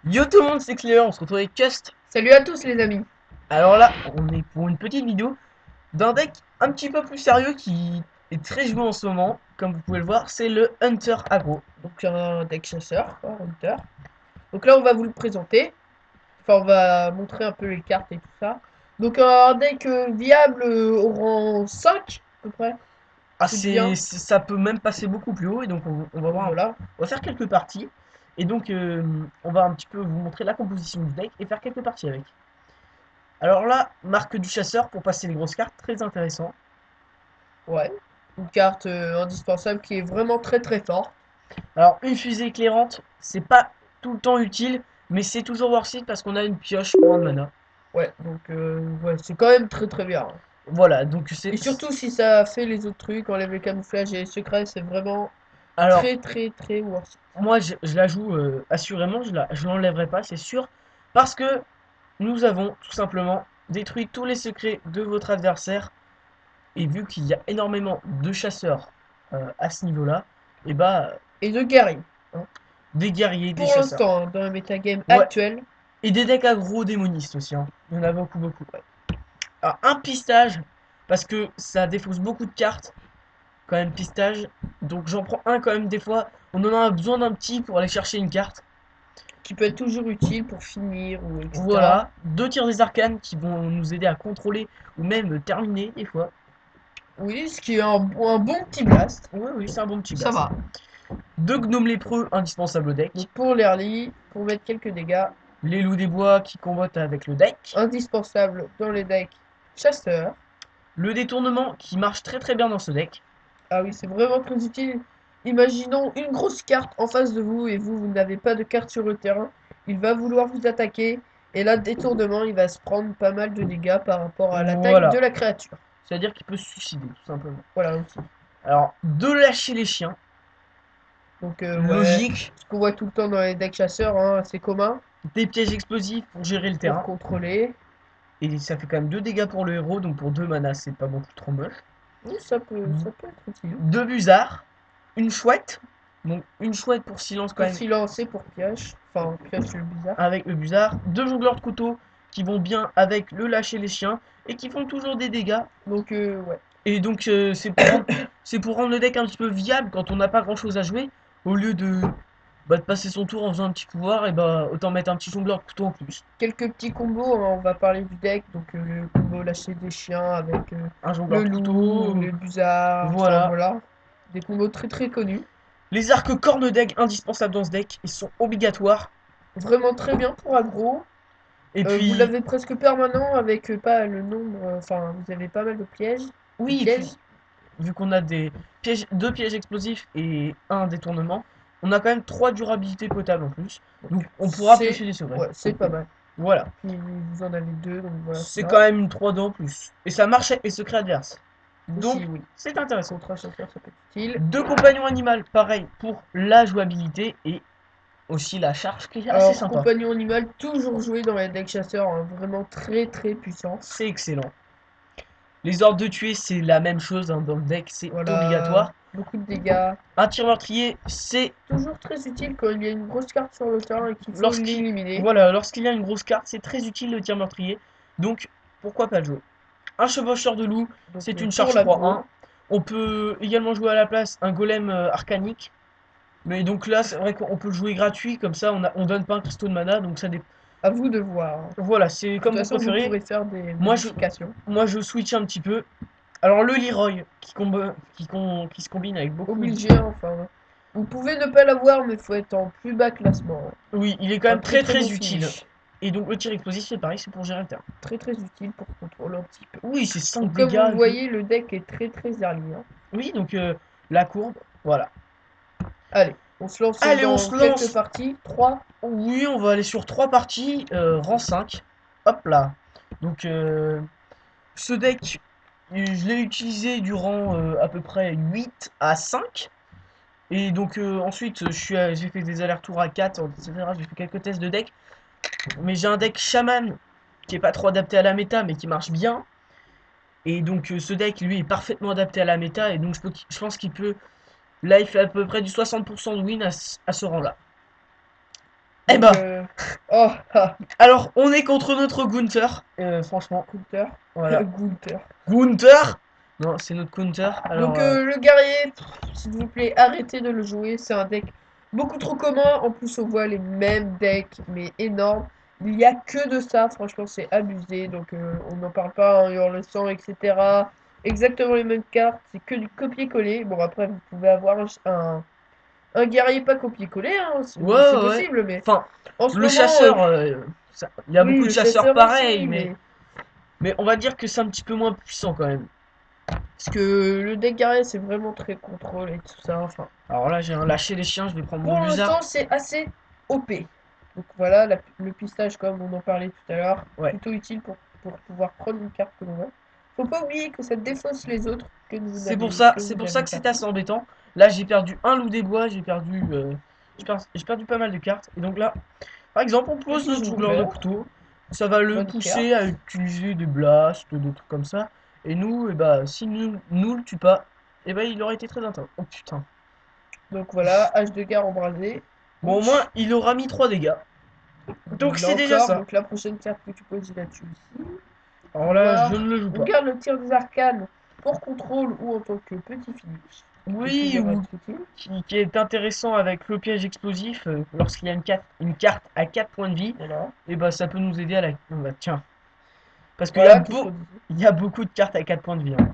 Yo tout le monde, c'est Cléa, on se retrouve avec Cust. Salut à tous les amis. Alors là, on est pour une petite vidéo d'un deck un petit peu plus sérieux qui est très joué en ce moment. Comme vous pouvez le voir, c'est le Hunter Aggro. Donc un deck chasseur, quoi, hunter. Donc là on va vous le présenter. Enfin on va montrer un peu les cartes et tout ça. Donc un deck viable au rang 5 à peu près. Ah, C'est bien. ça peut même passer beaucoup plus haut et donc on va Donc voir, voilà. on va faire quelques parties. Et donc on va un petit peu vous montrer la composition du deck et faire quelques parties avec. Alors là, marque du chasseur pour passer les grosses cartes, très intéressant. Ouais. Une carte indispensable qui est vraiment très très forte. Alors une fusée éclairante, c'est pas tout le temps utile, mais c'est toujours worth it parce qu'on a une pioche pour un mana. Ouais, donc ouais, c'est quand même très très bien. Voilà, donc c'est... Et surtout si ça fait les autres trucs, enlève le camouflage et les secrets, c'est vraiment Alors, très très très worth it. moi, je la joue assurément, je l'enlèverai pas, c'est sûr, parce que nous avons tout simplement détruit tous les secrets de votre adversaire, et vu qu'il y a énormément de chasseurs à ce niveau-là, et bah, Et de guerrier, hein. des guerriers, des Pour chasseurs. l'instant, hein, dans le metagame Ouais, actuel, et des decks aggro démonistes aussi, hein. Il y en a beaucoup, beaucoup. Ouais. Alors, un pistage, parce que ça défausse beaucoup de cartes, quand même pistage, donc j'en prends un quand même des fois, on en a besoin d'un petit pour aller chercher une carte. qui peut être toujours utile pour finir ou etc. Voilà, deux tirs des arcanes qui vont nous aider à contrôler ou même terminer des fois. Oui, ce qui est un bon petit blast. Oui, oui, c'est un bon petit Ça blast. va. Deux gnomes lépreux indispensables au deck. Donc pour l'early, pour mettre quelques dégâts, Les loups des bois qui combattent avec le deck. indispensable dans les decks chasseurs. Le détournement qui marche très très bien dans ce deck. Ah oui, c'est vraiment très utile. Imaginons une grosse carte en face de vous et vous n'avez pas de carte sur le terrain. Il va vouloir vous attaquer. Et là, détournement, il va se prendre pas mal de dégâts par rapport à l'attaque de Voilà, la créature. c'est-à-dire qu'il peut se suicider tout simplement. Voilà aussi. Alors, de lâcher les chiens, Donc ouais, logique. ce qu'on voit tout le temps dans les decks chasseurs, hein, c'est commun Des pièges explosifs pour gérer le pour terrain. contrôler. Et ça fait quand même 2 dégâts pour le héros, donc pour 2 manas, c'est pas beaucoup trop moche. Oui, ça peut être utile. Deux busards, une chouette, donc une chouette pour silence quand Pour même silencer, pour pioche. Enfin, pioche, c'est le bizarre. avec le busard, deux jongleurs de couteau qui vont bien avec le lâcher les chiens et qui font toujours des dégâts. Donc, ouais. Et donc c'est pour rendre le deck un petit peu viable quand on n'a pas grand chose à jouer. Au lieu de passer son tour en faisant un petit pouvoir, et bah autant mettre un petit jongleur de couteau en plus. Quelques petits combos, hein, on va parler du deck. Donc, le combo lâcher des chiens avec Un jongleur le de loup, couteau, le busard. Enfin, voilà. voilà. Des combos très très connus. Les arcs corne deck indispensables dans ce deck, ils sont obligatoires. Vraiment très bien pour aggro. Et Vous puis, l'avez presque permanent avec pas le nombre. Enfin, vous avez pas mal de pièges. De oui, et puis pièges. vu qu'on a des pièges, deux pièges explosifs et un détournement, on a quand même trois durabilités potables en plus. Donc, Donc on pourra c'est piocher des secrets. ouais, c'est pas mal. Voilà. Puis vous en avez deux, donc voilà, C'est ça quand va. même une 3 d en plus. Et ça marche avec les secrets adverses. Donc Aussi, oui. c'est intéressant. Contre un chasseur, ça peut être utile. Deux compagnons animaux, pareil pour la jouabilité et aussi la charge qui est assez Alors, sympa. compagnon animal, toujours joué dans les decks chasseurs, hein, vraiment très très puissant. C'est excellent. Les ordres de tuer, c'est la même chose hein, dans le deck, c'est Voilà, obligatoire. beaucoup de dégâts. Un tir meurtrier, c'est Toujours très utile quand il y a une grosse carte sur le terrain et qu'il faut lorsqu'il l'éliminer. voilà, lorsqu'il y a une grosse carte, c'est très utile le tir meurtrier. Donc pourquoi pas le jouer. Un chevaucheur de loup, Donc, c'est une pour charge l'aggro. 3-1. On peut également jouer à la place un golem arcanique. Mais donc là, c'est vrai qu'on peut le jouer gratuit, comme ça on donne pas un cristaux de mana, donc ça dépend. À vous de voir. Voilà, c'est De toute comme vous façon, vous préférez. pourrez faire des Moi je, modifications. moi je switch un petit peu. Alors le Leroy, qui se combine avec beaucoup. Obligé, enfin. Vous pouvez ne pas l'avoir, mais faut être en plus bas classement. Oui, il est quand Un même très très très bon très utile. finish. Et donc le tir explosif, c'est pareil, c'est pour gérer le terrain. Très très utile pour contrôler un petit peu. Oui, c'est 5 Donc comme vous dégâts. le voyez, le deck est très très early, hein. Oui, donc la courbe, voilà. Allez, on se lance Allez, on dans se quelques lance. parties. 3. Oui, on va aller sur 3 parties, rang 5. Hop là. Donc ce deck, je l'ai utilisé durant à peu près 8 à 5. Et donc ensuite, j'ai fait des allers-retours à 4, etc. J'ai fait quelques tests de deck. Mais j'ai un deck chaman qui est pas trop adapté à la méta, mais qui marche bien. Et donc ce deck, lui, est parfaitement adapté à la méta. Et donc je pense qu'il peut... Là, il fait à peu près du 60% de win à ce rang-là. Eh Donc, bah, oh, ah, alors on est contre notre Gunther. Franchement, Gunther. voilà. Gunther. Gunther. Non, c'est notre Gunther. Alors, Donc, le guerrier, s'il vous plaît, arrêtez de le jouer. C'est un deck beaucoup trop commun. En plus, on voit les mêmes decks, mais énormes. Il n'y a que de ça. Franchement, c'est abusé. Donc, on n'en parle pas, hein, Hurlesang, etc. Exactement les mêmes cartes. C'est que du copier-coller. Bon, après, vous pouvez avoir un guerrier pas copier-coller, hein, ouais, c'est ouais, ouais. possible, mais Enfin, en ce le moment, chasseur, il y a oui, beaucoup de le chasseurs chasseur pareils, aussi, mais on va dire que c'est un petit peu moins puissant quand même. parce que le deck guerrier, c'est vraiment très contrôle et tout ça, enfin. Alors là, j'ai un lâcher les chiens, je vais prendre mon Pour l'instant, Busark. c'est assez OP. Donc voilà, le pistage, comme on en parlait tout à l'heure, Ouais. plutôt utile pour pouvoir prendre une carte que l'on veut. Faut pas oublier que ça défausse les autres C'est que vous pour ça n'avez que pas c'est pris. assez embêtant. Là, j'ai perdu un loup des bois, j'ai perdu pas mal de cartes. Et donc là, par exemple, on pose Petit notre jongleur de jongleur, couteau. Ça va le bonne pousser à carte. utiliser des blasts, des trucs comme ça. Et nous, si nous le tue pas, il aurait été très intense. Oh putain. Donc voilà, H de guerre embrasé. Bon, au moins, il aura mis 3 dégâts. Donc Là c'est déjà encore, ça. donc la prochaine carte que tu poses là-dessus aussi. Alors là, je Voir. ne le joue On pas. garde le tir des arcanes pour contrôle ou en tant que petit finish. Qui peut Oui, toujours ou être utile. qui est intéressant avec le piège explosif, lorsqu'il y a une carte à 4 points de vie, Voilà. et bah ça peut nous aider à la. Tiens. Parce Voilà, qu'est-ce qu'on disait? il y a beaucoup de cartes à 4 points de vie, hein.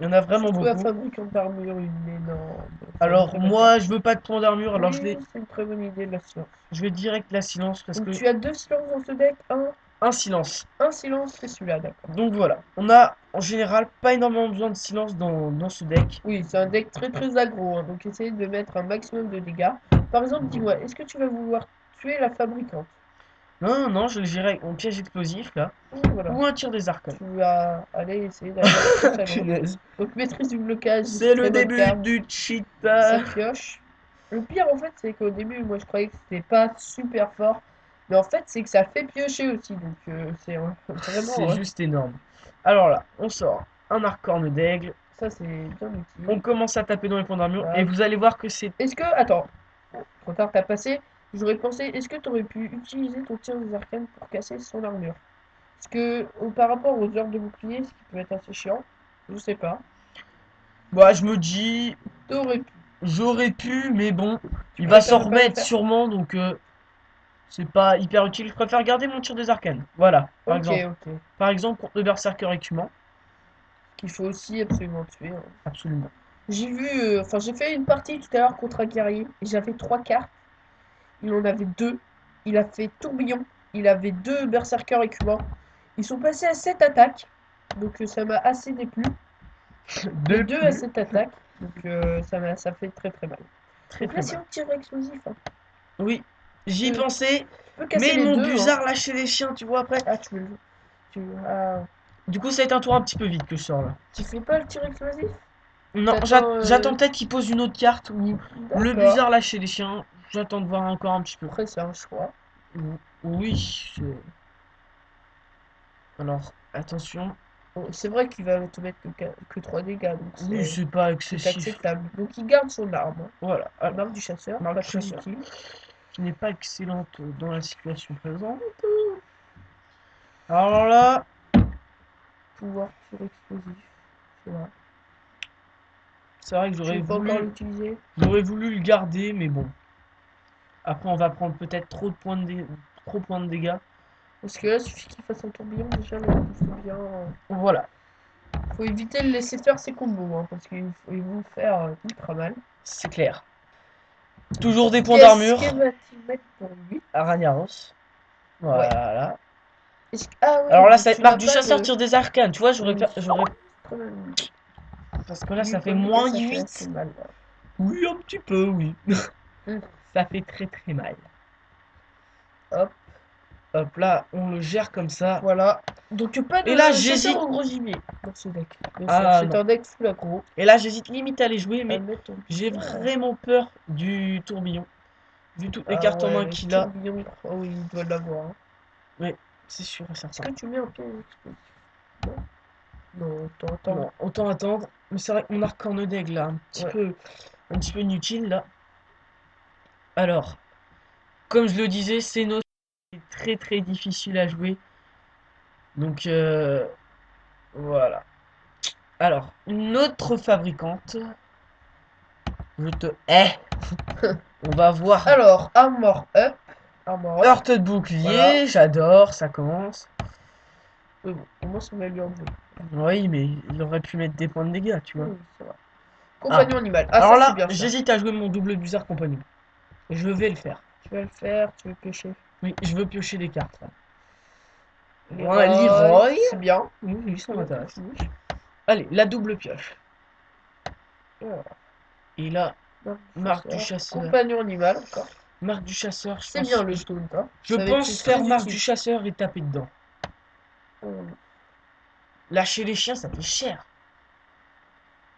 Il y en a vraiment Surtout la beaucoup. fabricante d'armure, une énorme. C'est une Alors très belle carte. moi, je veux pas de points d'armure, alors Oui, c'est une très bonne idée de la silence. je vais direct la silence parce Donc que tu as deux silences dans ce deck. un silence. Un silence, c'est celui-là, d'accord. Donc voilà, on a en général pas énormément besoin de silence dans ce deck. Oui, c'est un deck très très aggro, hein, donc essayez de mettre un maximum de dégâts. Par exemple, dis-moi, est-ce que tu vas vouloir tuer la fabricante? Non, non, non, je le gérerai avec mon piège explosif là, Voilà. ou un tir des arcanes. Tu vas aller essayer d'aller très très loin. Punaise. Donc maîtrise du blocage, C'est le très bonne début carte. du cheat. Ça pioche. Le pire en fait c'est qu'au début moi je croyais que c'était pas super fort. Mais en fait c'est que ça fait piocher aussi. Donc c'est C'est vraiment juste énorme. Alors là, on sort un arc-corne d'aigle. ça c'est bien On utile. commence à taper dans les points d'armure. Et Voilà. vous allez voir que c'est. Est-ce que. Attends, trop tard t'as passé. J'aurais pensé, est-ce que tu aurais pu utiliser ton tir des arcanes pour casser son armure? Parce que par rapport aux heures de bouclier, ce qui peut être assez chiant, je sais pas. Bah, je me dis. T'aurais pu. J'aurais pu, mais bon. Tu Il va préfères s'en ne pas le remettre faire? sûrement. Donc, c'est pas hyper utile. Je préfère garder mon tir des arcanes. Voilà, par Ok, exemple. ok. Par exemple, contre le berserker écumant. Qu'il faut aussi absolument tuer, hein. Absolument. J'ai vu, enfin j'ai fait une partie tout à l'heure contre un guerrier et j'avais trois cartes. Il en avait deux. Il a fait tourbillon. Il avait deux berserkers écumants. Ils sont passés à 7 attaques. Donc ça m'a assez déplu. Les De deux à plus. 7 attaques. Donc ça fait très très mal. Très Donc là très si mal. on tire explosif, hein, Oui, j'y ai tu pensé. peux casser Mais les mon deux, hein. busard lâchait les chiens, tu vois, après. Ah ah, Du coup, ça va être un tour un petit peu vite que je sors là. tu fais pas le tir explosif? Non, T'attends j'attends peut-être qu'il pose une autre carte ou le d'accord. busard lâcher les chiens. J'attends de voir encore un petit peu. Après c'est un choix. Oui. Alors, attention. Bon, c'est vrai qu'il va te mettre que 3 dégâts, donc Oui, c'est pas c'est excessif. acceptable. Donc il garde son arme, hein. Voilà. Ah, L'arme du chasseur, marque pas du très chasseur. utile. Qui n'est pas excellente dans la situation présente. Alors là, Pouvoir tir explosif. C'est vrai. c'est vrai que Tu veux pas encore l'utiliser? j'aurais voulu le garder, mais bon. Après, on va prendre peut-être trop de points de dégâts. Parce que là, il suffit qu'il fasse un tourbillon, déjà, le booste bien. Voilà, Faut éviter de le laisser faire ses combos, hein, parce qu'ils vont faire ultra mal. c'est clair. Toujours des points Qu'est-ce que d'armure. va-t-il mettre pour lui? Aragnaros. Ouais. Voilà. Ah oui, Alors là, donc ça va être tu marque n'as du pas chasseur, de. tir des arcanes. Tu vois, Oui. j'aurais. Quand même. Parce que là, Lui, ça fait pour lui, moins ça fait assez 8. mal, là. Oui, un petit peu, oui. Hum, Ça fait très très mal. Hop, Hop là, on le gère comme ça. voilà. Donc pas Et là, de chasseur j'hésite. au gros gibier dans ce deck. Bien sûr, Ah c'est non. un deck full aggro. Et là, j'hésite limite à les jouer, mais Mettre ton j'ai bizarre. vraiment peur du tourbillon. Vu toutes les Ah cartes en main ouais, qu'il a. tourbillon. Oh oui, il doit l'avoir, hein. Oui, c'est sûr et Est-ce certain. que tu mets un pied explosif? Non. Non, attends. Non, autant attendre. Mais c'est vrai que mon arc corne d'aigle là, Ouais. un petit peu inutile là. Alors, comme je le disais, c'est très très difficile à jouer. Donc voilà. Alors, une autre fabricante. Je te hais. On va voir. Alors, Armor Up. Armor Up. Heurte de bouclier, Voilà. j'adore, ça commence. Mais bon, au moins, ça va lui enlever. Oui, mais il aurait pu mettre des points de dégâts, tu vois. Oui, c'est vrai. Compagnon animal. Ah, Alors ça, c'est là, bien ça. j'hésite à jouer mon double bizarre compagnon. Je vais le faire. Tu vas le faire, tu veux piocher. Oui, je veux piocher des cartes là. Voilà, Leroy. Leroy. C'est bien. Oui, oui, ça m'intéresse. Oui. Allez, la double pioche. Voilà. Et là, Marc du Chasseur. chasseur. Compagnon animal encore. Marc du chasseur, C'est bien le taunt. Hein. je Ça va être pense très faire Marc utile. du chasseur et taper dedans. Hum. Lâcher les chiens, ça fait cher.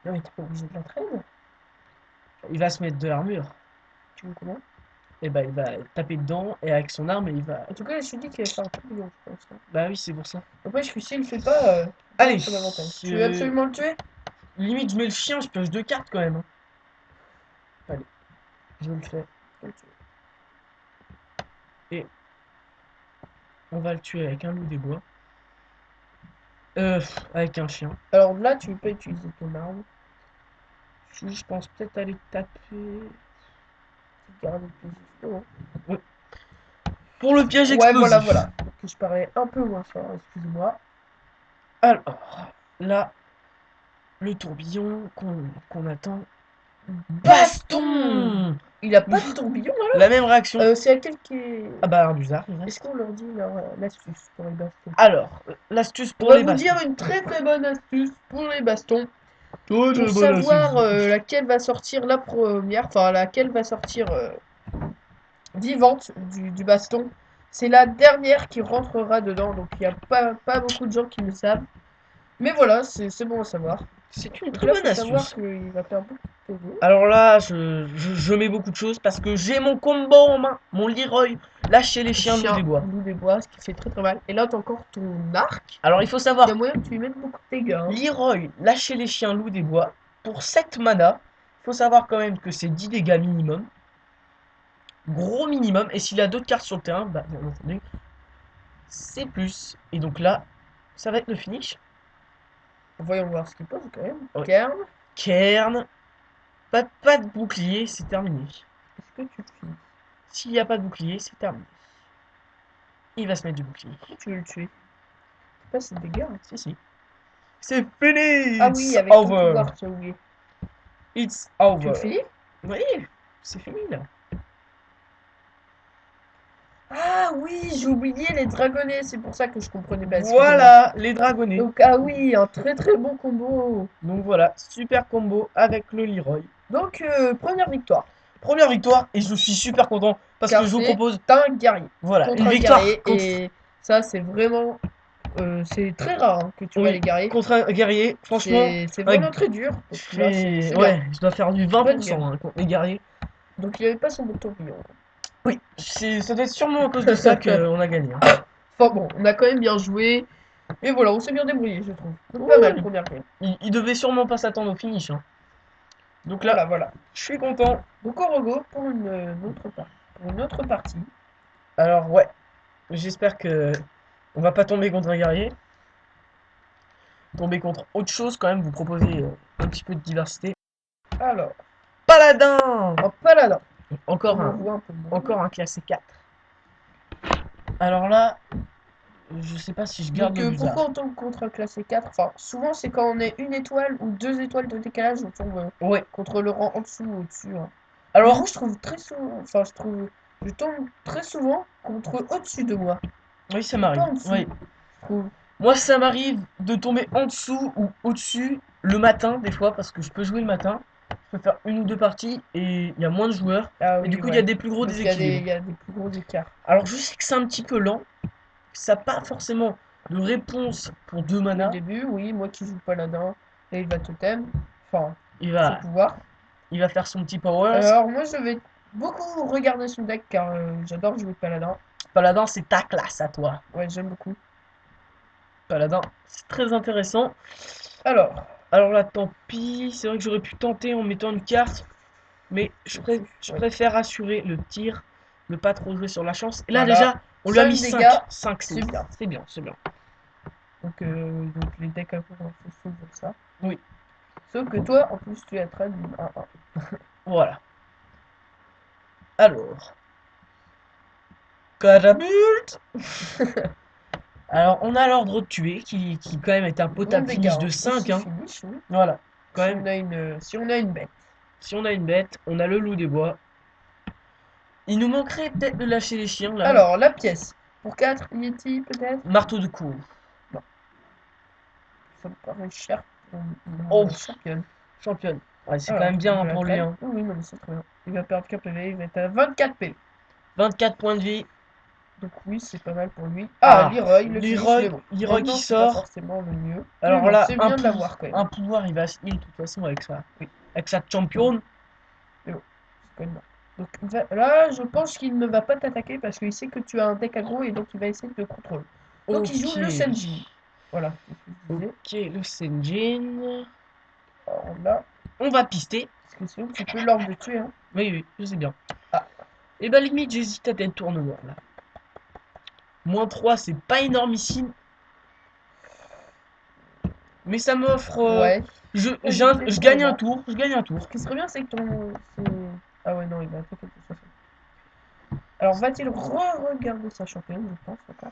Non, mais t'es pas obligé de l'entraîner. Il va se mettre de l'armure. Tu veux comment? Et bah, il va taper dedans et avec son arme, il va. En tout cas, je suis dit qu'il va faire un tourbillon, je pense. Hein. Bah oui, c'est pour ça. Après, je suis s'il le fait pas, Allez, son avantage. Tu veux absolument le tuer? limite, je mets le chien, je pioche 2 cartes quand même. Hein. Allez, je le fais. Et on va le tuer avec un loup des bois. Avec un chien. Alors là, tu peux utiliser ton arme. Je pense peut-être aller taper. Garde le position. Oui. Pour le piège Ouais, explosif. voilà. Donc, je parais un peu moins fort, excuse-moi. Alors, là, le tourbillon qu'on attend. Baston! Il a pas de tourbillon alors? La même réaction. C'est laquelle qui est. Ah bah, un bizarre. Est-ce qu'on leur dit l'astuce pour les bastons? Alors, l'astuce On pour va les vous bastons. dire une très très bonne astuce pour les bastons. Très Pour bonne savoir astuce. laquelle va sortir la première, enfin laquelle va sortir vivante du baston. C'est la dernière qui rentrera dedans, donc il n'y a pas beaucoup de gens qui le savent. Mais voilà, c'est bon à savoir. C'est une Donc très là, bonne faut savoir astuce. qu'il va faire beaucoup de PV. Alors là, je mets beaucoup de choses parce que j'ai mon combo en main. Mon Leroy. Lâcher les chiens loups des bois. Loup des bois, ce qui fait très très mal. Et là, t'as encore ton arc. Alors il faut Il y a savoir, moyen que tu lui mettes beaucoup de dégâts. Hein. Leroy, lâcher les chiens loups des bois. Pour 7 mana, il faut savoir quand même que c'est 10 dégâts minimum. Gros minimum. Et s'il a d'autres cartes sur le terrain, bah bien entendu, c'est plus. Et donc là, ça va être le finish. Voyons voir ce qu'il pose quand même. Ouais. Kern, Cairn. Pas de bouclier, c'est terminé. est-ce que tu le finis? S'il n'y a pas de bouclier, c'est terminé. Il va se mettre du bouclier. Tu veux le tuer? C'est pas ses dégâts. Hein. Si, si. C'est fini! Ah It's oui, avec ton over! pouvoir, tu as oublié. It's Tu over! le finis? Oui, c'est fini là. Ah oui, j'ai oublié les dragonnets, c'est pour ça que je comprenais pas. Excusez-moi. Voilà, les dragonnets. Donc, ah oui, un très très bon combo. Donc voilà, super combo avec le Leroy. Donc, première victoire. Première victoire et je suis super content parce Car que je vous c'est propose un guerrier. voilà Contre une un victoire guerrier. contre, Et ça, c'est vraiment. C'est très rare hein, que tu vois oui, les guerriers. contre un guerrier. Franchement, C'est vraiment très dur. Donc là, c'est bien. ouais, je dois faire du Bonne 20% game. hein, contre les guerriers. Donc, il avait pas son beau tourbillon. Oui, ça doit être sûrement à cause de ça qu'on a gagné. Hein. Enfin bon, on a quand même bien joué. Et voilà, on s'est bien débrouillé, je trouve. Donc, pas mal, première game. Il devait sûrement pas s'attendre au finish. Hein. Donc là, Voilà. je suis content. Donc, on rego pour une autre partie. Alors ouais, j'espère que on va pas tomber contre un guerrier. Tomber contre autre chose quand même, vous proposer un petit peu de diversité. Alors, Paladin! un paladin. Encore On en un, voit un peu moins. encore un classé 4. Alors là, je sais pas si je garde Donc, le bizarre. pourquoi on tombe contre un classé 4? Enfin, souvent, c'est quand on est une étoile ou 2 étoiles de décalage, on tombe Ouais. contre le rang en dessous ou au-dessus. Hein. Alors, Mais moi, je trouve très souvent. Enfin, je tombe très souvent contre au-dessus de moi. oui, ça Pas m'arrive. en dessous. Oui. Je trouve. Moi, ça m'arrive de tomber en dessous ou au-dessus le matin, des fois, parce que je peux jouer le matin. Je peux faire une ou deux parties et il y a moins de joueurs. Ah Et oui, du coup, il y ouais. a des plus gros Donc, déséquilibres. il y a des plus gros écarts. Alors, je sais que c'est un petit peu lent. Ça n'a pas forcément de réponse pour 2 Au mana. début, oui, moi qui joue paladin, là, il va totem. Enfin, Il son va, pouvoir. il va faire son petit power. Alors, moi, je vais beaucoup regarder son deck car j'adore jouer paladin. Paladin, c'est ta classe à toi. Ouais, j'aime beaucoup. Paladin, c'est très intéressant. Alors, Alors là, tant pis. C'est vrai que j'aurais pu tenter en mettant une carte. Mais je préfère assurer le tir Ne pas trop jouer sur la chance. Et là, Voilà. déjà, on lui a 5 mis dégâts, 5. 5, c'est bien. C'est bien, c'est bien. Donc les decks à couvrir sont pour ça. Oui. Sauf que toi, en plus, tu es à trade 1-1. Voilà. Alors. Catapulte. Alors, on a l'ordre de tuer, qui quand même est un Bon potable dégâts, finish de 5. aussi Hein. finish, oui. Voilà. Quand Si même, on a une bête. si on a une bête, on a le loup des bois. Il nous manquerait peut-être de lâcher les chiens, là. Alors, la pièce. Pour 4, Yeti, peut-être? Marteau de cour. Ça me paraît cher pour une Oh, championne. championne. Ouais, c'est quand Alors, même bien je hein, la pour lui. trade. Hein. Oui, oui, non, mais c'est très bien. Il va perdre 4 PV, il va être à 24 PV. 24 points de vie. Donc oui, c'est pas mal pour lui. Ah, Leroy, le finish, mais Leroy, bon. Leroy qui Maintenant, c'est pas sort. forcément le mieux. Mais Alors bon, là, c'est bien de l'avoir quand même. un pouvoir, il va se heal de toute façon avec ça. Oui. Avec sa championne. Mais bon, c'est quand même bien. Donc là, je pense qu'il ne va pas t'attaquer parce qu'il sait que tu as un deck aggro et donc il va essayer de te contrôler. Donc il joue le Ok. Senjin. Voilà, c'est ce que je disais. Ok, le Senjin. Alors là, On va pister. parce que sinon tu peux l'ordre de tuer. Hein. Oui, oui, je sais bien. Ah. Et bah limite, j'hésite à être tournement là. -3, c'est pas énormissime. Mais ça m'offre. Ouais. Je gagne un tour. Je gagne un tour. Ce qui serait bien, c'est que ton. Ah ouais, non, il va attaquer de toute façon. Alors, va-t-il re-regarder sa championne, je pense, d'accord.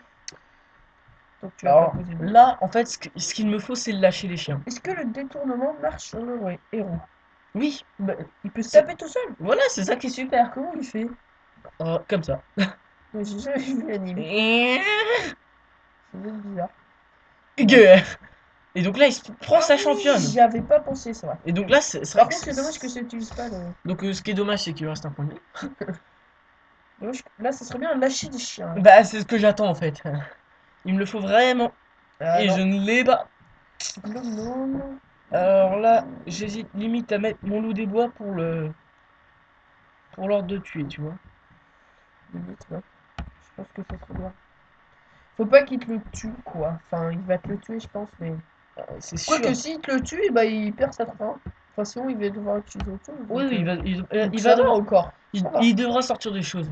Donc, tu vas pas Alors poser de. là, en fait, ce qu'il me faut, c'est lâcher les chiens. Est-ce que le détournement marche sur le héros? Oui, bah, Il peut se c'est- taper tout seul. voilà, c'est ça qui est super. Super, comment il fait? Comme ça. Mais j'ai jamais vu l'anime. Et C'est même bizarre. donc là, il se prend sa Oui, championne. j'y avais pas pensé, ça. Et donc là, c'est vrai Par que contre, c'est dommage que ça n'utilise pas le. Donc ce qui est dommage, c'est qu'il reste un point de vie. Là, ça serait bien lâcher des chiens. Hein. Bah, c'est ce que j'attends en fait. Il me le faut vraiment. Ah Et non. je ne l'ai pas. Non, non, non. Alors là, j'hésite limite à mettre mon loup des bois pour le. Pour l'ordre de tuer, tu vois. Limite, ouais. Je pense que ça serait bien. Faut pas qu'il te le tue, quoi. Enfin, il va te le tuer, je pense, mais. C'est sûr. Quoique, s'il te le tue, bah, il perd sa 3. De toute façon, il va devoir utiliser autre chose. Oui, donc, oui, donc il ça va va devoir. encore. Ça va. Il devra sortir des choses.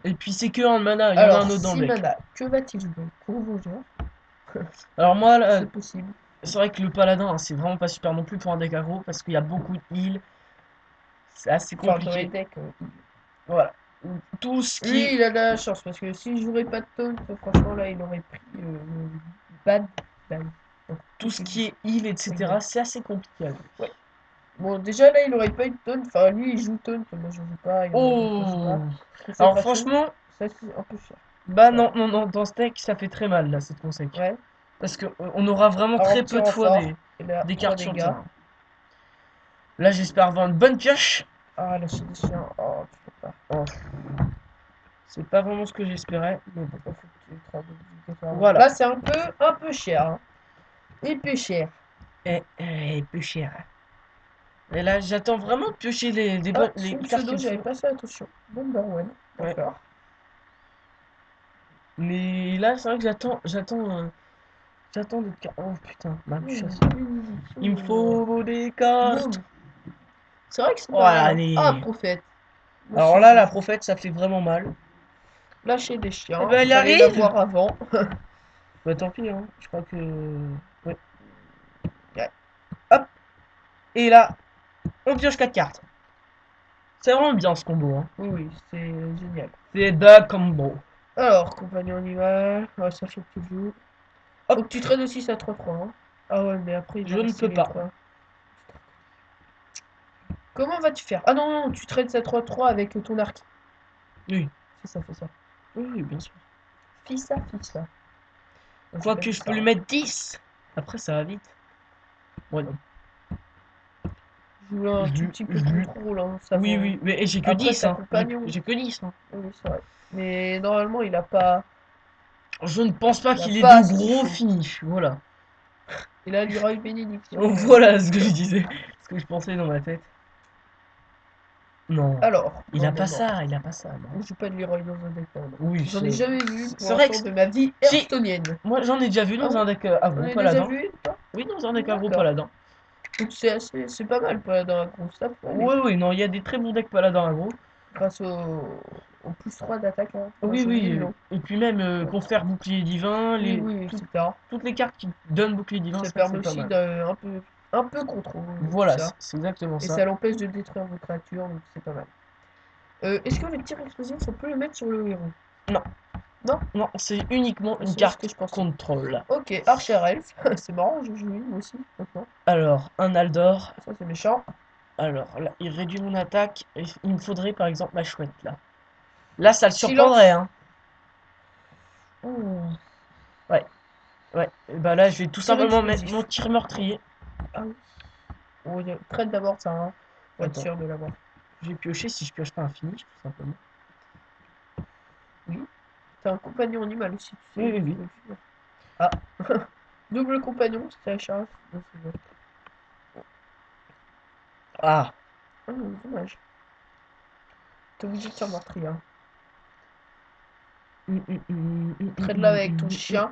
Et puis c'est que un mana, il y en a un Alors, autre dans le deck. Simana, que va-t-il jouer? Convogeur, Alors moi, là, c'est possible. c'est vrai que le paladin, hein, c'est vraiment pas super non plus pour un deck aggro parce qu'il y a beaucoup de heal. C'est assez Enfin, dans les compliqué. decks. Voilà. Tout ce qui Lui, est. il a de la chance parce que s'il jouerait pas de taunt, franchement, là, il aurait pris bad ban. Donc, Tout ce qui est heal, etc., c'est assez compliqué. ouais. Bon, déjà, là, il aurait pas eu de taunt. Enfin, lui, il joue taunt. Moi, je joue pas. Il y en a d'autres Oh! joueurs. Alors Consécration, franchement, ça, c'est un peu cher. bah Ouais. non, dans ce deck, ça fait très mal, là, cette consec. Ouais. Parce que on aura vraiment Alors, très petit peu de fois renfort. Il a des 3 cartes sur le dégâts. terrain. Là, j'espère avoir une bonne pioche. Ah, lâcher des chiens. Oh, tu peux pas. Oh. C'est pas vraiment ce que j'espérais. Mais bon. Faut que tu te rendes obligatoirement. Voilà. Là, c'est un peu cher. Hein. Épée cher. Peu cher. Et là, j'attends vraiment de piocher les Ah, les son cartes pseudo, qu'il j'avais faut. pas fait attention. Number one. Ouais. D'accord. Mais là, c'est vrai que j'attends des cartes. Oh putain, ma chasse. Il me faut des cartes. Boum. C'est vrai que c'est Oh, pas mal. Hein. allez. Ah, prophète. Moi Alors aussi, là, je la joue. prophète, ça fait vraiment mal. Lâcher des Eh chiens. ben, elle Fallait arrive. l'avoir avant. Bah tant pis, hein. Je crois que. Ouais. Ouais. Hop. Et là, on pioche 4 cartes. C'est vraiment bien ce combo. Hein. Oui, oui, c'est génial. C'est the combo. Alors, compagnon animal. Ouais, ça faut que tu joues. Hop. Faut que tu trades aussi ça 3-3. Hein. Ah ouais, mais après, il Je va ne rester peux les pas. 3. Comment vas-tu faire? Ah non, non, tu trades ça 3-3 avec ton arc. Oui. Fais ça, fais ça. Oui, oui, bien sûr. Fais ça, fais ça. Ouais, Quoique je peux lui mettre 10. Après, ça va vite. Ouais, non. Je joue un Je tout lui- petit peu je de lui- contrôle. Hein, ça Oui, vaut- oui. Mais j'ai que Après, 10. ta Hein. compagnon. J'ai que 10. Hein. Oui, c'est vrai. Mais normalement, il a pas. Je ne pense pas Il a qu'il ait pas de ce qu'il gros faut. finish. Voilà. Il a Leroy Bénédiction. Voilà ce que je disais. Ce que je pensais dans ma tête. Non. Alors, Il non, a non, pas non. ça. Il a pas ça. Non. Je joue pas de Leroy dans un deck. Non. Oui, J'en ai jamais vu pour c'est vrai l'instant que de ma vie si, hearthstonienne. moi j'en ai déjà vu Ah dans bon? un deck On agro a déjà paladin. vu, toi? Oui, dans un deck agro D'accord. paladin. Donc c'est pas mal, pas dans la grosse tape. Oui, oui, non, il y a des très bons decks paladins agro. Grâce au au plus 3 d'attaque. Hein. Oui, Sur oui. 1000, non. Et puis même confère bouclier divin, Oui, oui, etc. toutes les cartes qui donnent bouclier divin, Ça c'est vrai que permet c'est pas aussi mal. un peu contrôle, tout Voilà, ça. c'est exactement Et ça. ça l'empêche de détruire vos créatures, donc c'est pas mal. Est-ce que le tir explosif, on peut le mettre sur le héros? Non. Non? Non, c'est uniquement une C'est ce carte que je pensais. contrôle. Ok, Archer Elf. C'est marrant, je joue moi aussi, maintenant. Alors, un Aldor. Ça, c'est méchant. Alors, là, il réduit mon attaque. Il me faudrait par exemple ma chouette, là. Là, ça le Silence. surprendrait, hein. Ouh. Ouais, ouais. Et bah là, je vais tout Tir simplement mettre explosif. mon tir meurtrier. Ah oui. Oh, traite d'abord ça, hein. Pour être Attends, sûr de l'avoir. je vais piocher si je pioche pas un finish, tout simplement. Oui. T'as un compagnon animal aussi, tu sais. Oui, oui, tu oui. peux le faire. Ah. Double compagnon, c'est la charge. Non, c'est bon. Ah. Ah, dommage. T'es obligé de faire meurtrier. Hein. Traite-la avec ton chien.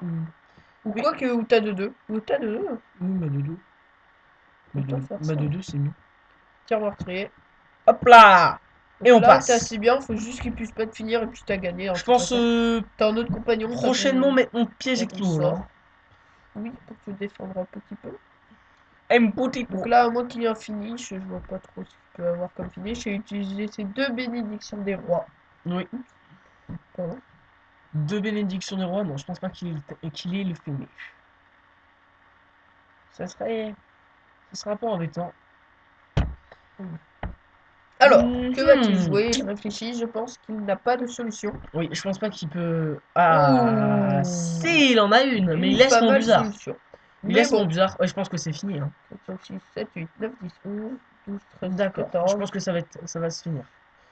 Ou Oui. quoi que, ou t'as de deux. Ou t'as de deux. Oui, ma dodo. Autant faire Ma ça. dodo, c'est mieux. Tir meurtrier. Hop là! Et Donc on là, t'es passe. assez bien, faut juste qu'il puisse pas te finir et puis t'as gagné. En Je toute pense façon. T'as un autre compagnon, prochainement mettre mon piège t'as ton éclos, là. sort. Oui, pour te défendre un petit peu. Un petit peu. Donc là, à moins qu'il y ait un finish, je vois pas trop ce qu'il peut avoir comme finish. J'ai utilisé ces deux bénédictions des rois. Oui. Pardon. Deux bénédictions des rois, non, je pense pas qu'il ait le finish. Ça serait un peu embêtant. Alors, que va-t-il Mhm. jouer? Je réfléchis, je pense qu'il n'a pas de solution. Oui, je pense pas qu'il peut. Ah, Ouh, si, il en a une, mais il laisse pas mon mal de buzard. solutions. Il Mais laisse mon bon, buzard. Ouais, je pense que c'est fini, hein. 4, 5, 6, 7, 8, 9, 10, 11, 12, 13, D'accord. Je 14. pense que ça va se finir.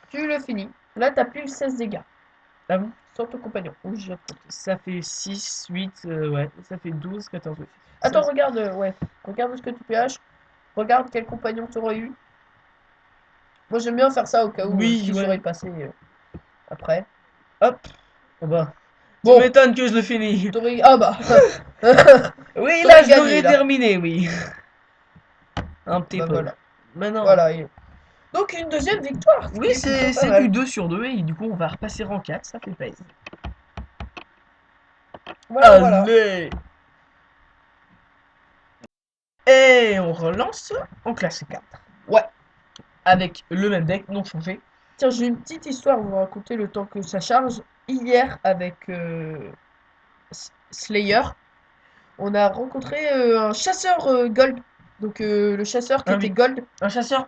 Tu le finis. Là, t'as plus 16 dégâts. Ah bon? Sans ton compagnon. Oui, j'ai compté. Ça fait 6, 8, ouais. Ça fait 12, 14, oui. Attends, 16. regarde, ouais. Regarde ce que tu pH. Regarde quel compagnon t'aurais eu. Moi, j'aime bien faire ça au cas où Oui, qui ouais. serait passé après. Hop. Oh bah. Tu Bon, m'étonnes que je le finis. ah bah. Oui, là, T'aurais je gagné, l'aurais là. terminé, oui. Un petit Bah peu. voilà. Maintenant. Voilà. Donc, une deuxième victoire, ce qui Oui, est plutôt pas c'est du mal. 2 sur 2 et du coup, on va repasser en 4, ça fait plaisir. Voilà, voilà. Allez! Et on relance en classe 4. Ouais. Avec le même deck, non changé. Tiens, j'ai une petite histoire à vous raconter le temps que ça charge. Hier, avec Slayer, on a rencontré un chasseur gold. Donc, le chasseur qui Ah était oui, gold. un chasseur.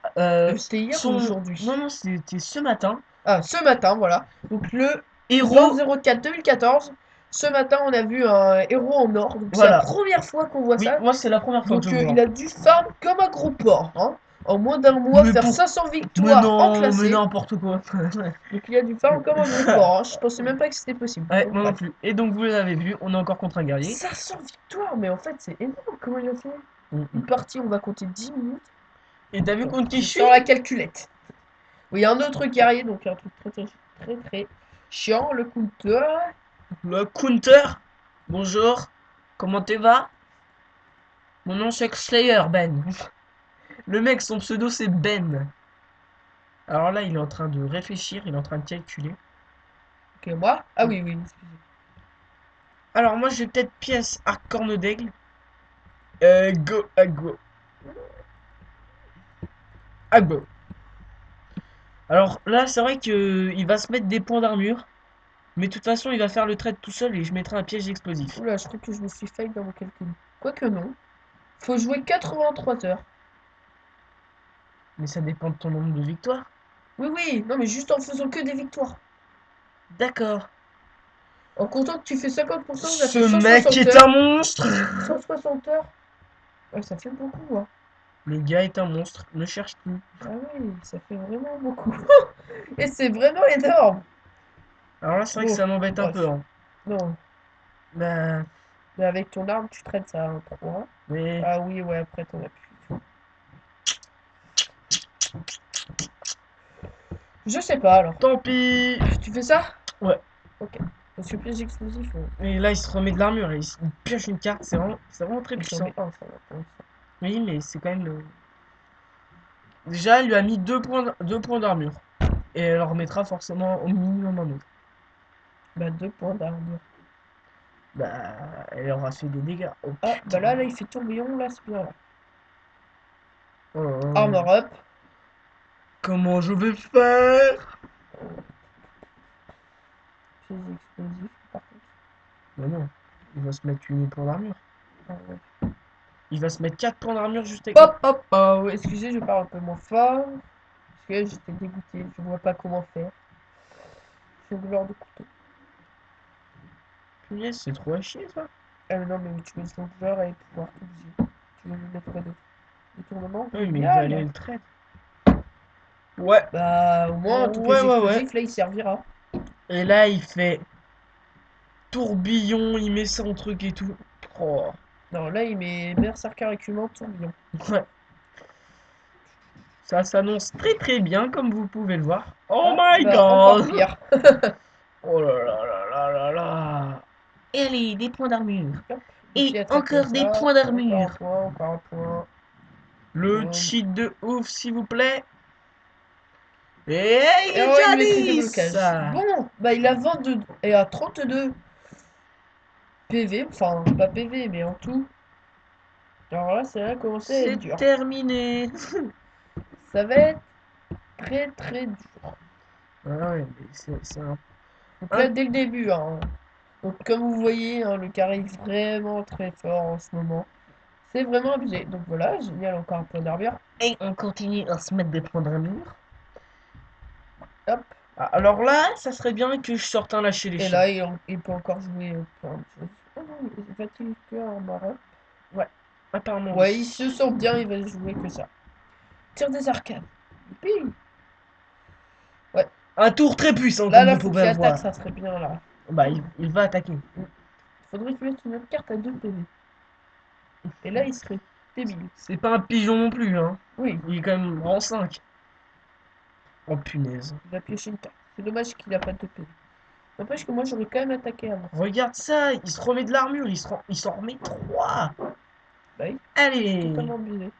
C'était hier ou Son. aujourd'hui? Non, non, c'était ce matin. Ah, ce matin, voilà. Donc, le Héros. 20-04 2014. Ce matin, on a vu un héros en or. Donc, c'est la Voilà. première fois qu'on voit Oui, ça. moi, c'est la première fois que je Donc, vois. il a dû farm comme un gros porc. Hein. En moins d'un mois, Mais faire pour. 500 Mais victoires en non, mais classé. n'importe quoi. Donc, il a dû farm comme un gros porc. Hein. Je pensais même pas que c'était possible. Ouais, Donc, moi non bref. plus. Et donc, vous l'avez vu, on est encore contre un guerrier. 500 victoires, mais en fait, c'est énorme. Comment il a fait? Mm, Une mm. partie, on va compter 10 minutes. Et t'as vu Attends, contre qui je je suis? sors la calculette. Oui, un autre guerrier, donc un truc très chiant. Le counter. Le counter. Bonjour. Comment tu vas? Mon nom c'est Slayer, Ben. Le mec, son pseudo c'est Ben. Alors là, il est en train de réfléchir, il est en train de calculer. Ok, moi. Ah oui, oui, excusez. Alors moi, j'ai peut-être pièce à corne d'aigle. Go, go. Go. Alors là, c'est vrai que il va se mettre des points d'armure. Mais de toute façon, il va faire le trade tout seul et je mettrai un piège explosif. Oula, je crois que je me suis failli dans mon calcul. Quoique non. Faut jouer 83 heures. Mais ça dépend de ton nombre de victoires. Oui, oui, non, mais juste en faisant que des victoires. D'accord. En comptant que tu fais 50%, ça Ce fait mec 160 est heures. un monstre. 160 heures. Ouais, ça fait beaucoup, hein. Le gars est un monstre, ne cherche plus. Ah oui, ça fait vraiment beaucoup. Et c'est vraiment énorme. Alors là, c'est vrai que Bon, ça m'embête un peu, bref. hein. Non, Bah, mais avec ton arme, tu traites ça en 3. mais Ah oui, ouais, après t'en as plus. Je sais pas alors. tant pis. Tu fais ça? Ouais. Ok. Parce que piège explosif, Et là, il se remet de l'armure et il pioche une carte. C'est vraiment très il s'en puissant. met un, ça va pour l'instant. Oui, mais c'est quand même. Déjà, il lui a mis deux points d'armure. et elle leur mettra forcément au minimum un autre. Bah 2 points d'armure. Bah, elle aura fait des dégâts. Oh Ah, putain. bah là, il fait tourbillon, là, c'est bien, là. Oh là là. Armor up. Comment je vais faire? Pièces explosifs, par contre. Bah non, il va se mettre 8 points d'armure. Ah, ouais. Il va se mettre 4 points d'armure juste avec. Hop, hop, oh, excusez, je parle un peu moins fort. Parce que j'étais dégoûté, je vois pas comment faire. Jongleur de couteau. Punaise, c'est trop à chier ça. Ah mais non, mais tu veux le jongleur et pouvoir tout viser. Tu veux lui mettre quoi d'autre? Le tournement, Oui, mais il va aller génial. le trade. Ouais, Bah, au moins, ton ouais, piège ouais, ouais. explosif, là, il servira. Et là, il fait tourbillon, il met son truc et tout. Oh, Non, là, il met berserker écumant, tourbillon. ouais. Ça s'annonce très très bien, comme vous pouvez le voir. Oh Ah, my bah, encore god! pire. Oh là là là là là là! Et allez, des points d'armure. Hop, Et ici, attaque comme encore des ça. points d'armure. Encore un point. Le Boum. cheat de ouf, s'il vous plaît. Et il Et est oh, déjà une maîtrise de 10! blocage. Bon, bah, il a 22 et à 32 PV. Enfin, pas PV, mais en tout. Alors là, ça va commencer à être C'est dur. terminé. Ça va être très très dur. Ah ouais, mais c'est Donc un- là, dès le début, hein. Donc comme vous voyez, hein, le carré est vraiment très fort en ce moment. C'est vraiment abusé. Donc voilà, génial, encore un point d'armure. Et on continue à se mettre des points d'armure. Hop. Ah, alors là, ça serait bien que je sorte un lâcher les Et chiens. là, il peut encore jouer plein de choses. Oh non, va-t-il que en marin? Ouais, apparemment Ouais, oui. il se sent bien, il va jouer que ça. Tir des arcades. Youpi. Ouais, Un tour très puissant, là, comme là, vous faut pouvez qu'il le attaque, voir. ça serait bien là. Bah, il va attaquer. Faudrait que je mette une autre carte à 2 PV. Et là, il serait débile. C'est pas un pigeon non plus, hein. Oui, Il est quand même rang 5. Oh punaise. il va piocher une carte. C'est dommage qu'il a pas de PV. N'empêche que moi, j'aurais quand même attaqué avant. Regarde ça, il se remet de l'armure, il s'en remet 3. Bah oui, Allez, totalement abusé.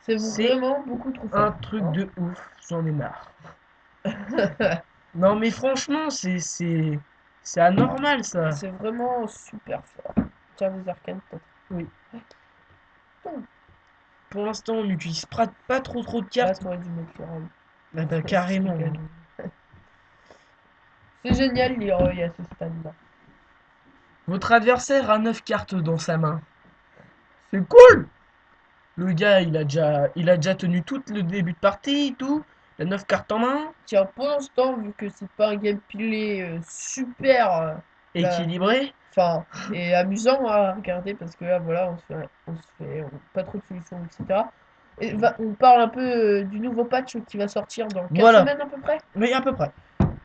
C'est c'est vraiment beaucoup trop un fort. truc Hein. de ouf, j'en ai marre. Non mais franchement, c'est anormal ça. C'est vraiment super fort. Tiens, les arcanes, peut-être. Oui. Oh. Pour l'instant, on n'utilise pas trop de Ah, cartes. t'aurais dû mettre Leroy. Ah bah Je carrément. rigole. C'est génial, Leroy, à ce stade-là. Votre adversaire a 9 cartes dans sa main. C'est cool. Le gars, il a déjà tenu tout le début de partie et tout. Il a 9 cartes en main. Tiens, pour l'instant, vu que c'est pas un gameplay super, là, Équilibré. enfin, et amusant à regarder, parce que là, voilà, pas trop de solutions, etc. Et on parle un peu du nouveau patch qui va sortir dans 4 Voilà. semaines à peu près. Mais à peu près.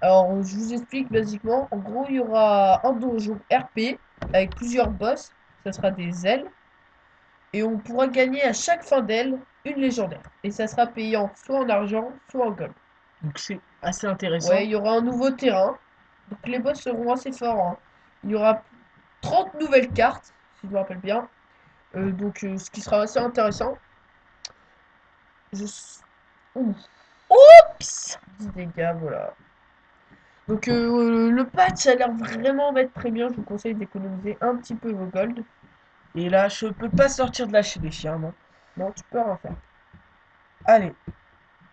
Alors, je vous explique basiquement. En gros, il y aura un donjon RP avec plusieurs boss. Ça sera des ailes. Et on pourra gagner à chaque fin d'aile une légendaire. Et ça sera payant soit en argent, soit en gold. Donc c'est assez Ouais, intéressant. il y aura un nouveau terrain. Donc les boss seront assez forts. Hein. Il y aura 30 nouvelles cartes, si je me rappelle bien. Ce qui sera assez intéressant. Je... Ouh, Oups. 10 dégâts, voilà. Donc le patch a l'air vraiment d'être très bien. Je vous conseille d'économiser un petit peu vos golds. Et là, je peux pas sortir de lâcher les chiens, non. Non, tu peux rien faire. Allez,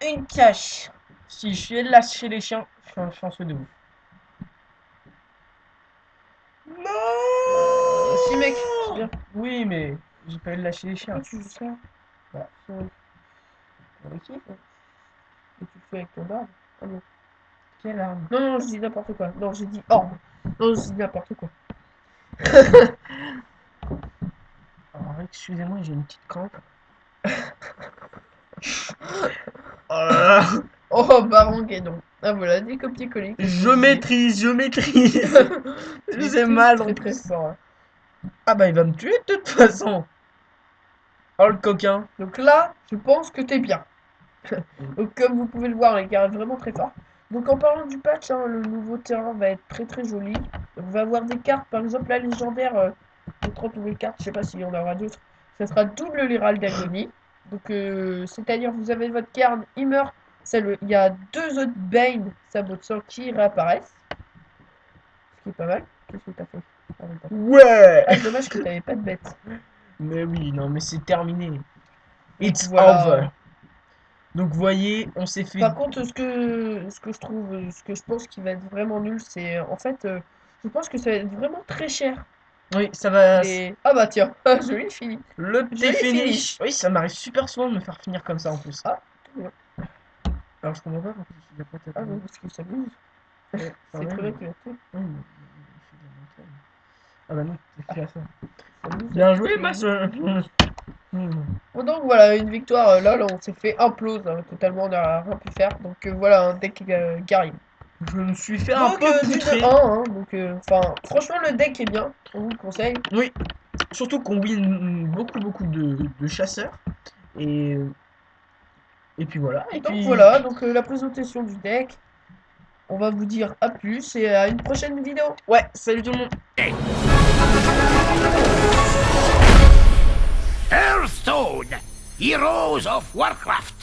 une cache. Si je suis lâcher les chiens, je suis un chanceux de ouf. Si mec, c'est Non. bien. Oui, mais j'ai pas eu de lâcher les chiens. Pourquoi tu joues ça? Bah, C'est avec qui? et tu le fais avec ton barbe. Ah non. Quelle arme? Non, non, je dis n'importe quoi. Non, j'ai dit orbe. Non, je dis n'importe quoi. Alors, excusez-moi, j'ai une petite crampe. Oh là là. Oh, baron Guédon. Ah voilà, des copier-coller, comme je Je vous disais. maîtrise, je maîtrise. Tu J'ai maîtrises mal en très très plus. fort. Hein. Ah bah il va me tuer de toute façon. Oh le coquin. Donc là, je pense que t'es bien. Donc comme vous pouvez le voir, les gars, vraiment très fort. Donc en parlant du patch, hein, le nouveau terrain va être très très joli. On va avoir des cartes, par exemple la légendaire, de 30 nouvelles cartes, je sais pas s'il y en aura d'autres. Ça sera double l'Hérald d'Agonie. Donc c'est-à-dire vous avez votre carte, il meurt, Il y a 2 autres Bane sabots de sang qui réapparaissent. Ce qui est pas mal. Qu'est-ce que t'as fait? Ah, non, t'as pas. Ouais! Ah, dommage que t'avais pas de bête. Mais oui, non, mais c'est terminé. Donc It's voilà. over. Donc, vous voyez, on s'est fait. Par contre, ce que je pense qui va être vraiment nul, c'est en fait, je pense que ça va être vraiment très cher. Oui, ça va. Ah bah tiens, joli fini. Le petit Joli finish. finish. Oui, ça m'arrive super souvent de me faire finir comme ça en plus. Ah, très bien. Alors, je comprends pas pourquoi il a pas Ah tapé. non, parce que ça bouge. Ouais, quand C'est très bien même. que tu l'as fait. Oui, mais il fait de la montagne. Ah bah non, t'es fait à ça. Ça bouge, Bien parce joué, que- ma soeur. Bon, donc voilà, une victoire. Là, on s'est fait implose, hein, totalement, on n'a rien pu faire. Donc voilà, un deck guerrier. Je me suis fait un Donc peu du poutrer. 2-1, hein, donc enfin, franchement, le deck est bien, on vous le conseille. Oui, surtout qu'on win beaucoup de chasseurs. Et, et puis voilà. Et Donc puis, voilà, donc la présentation du deck. On va vous dire à plus et à une prochaine vidéo. ouais, salut tout le monde. Hearthstone, Heroes of Warcraft.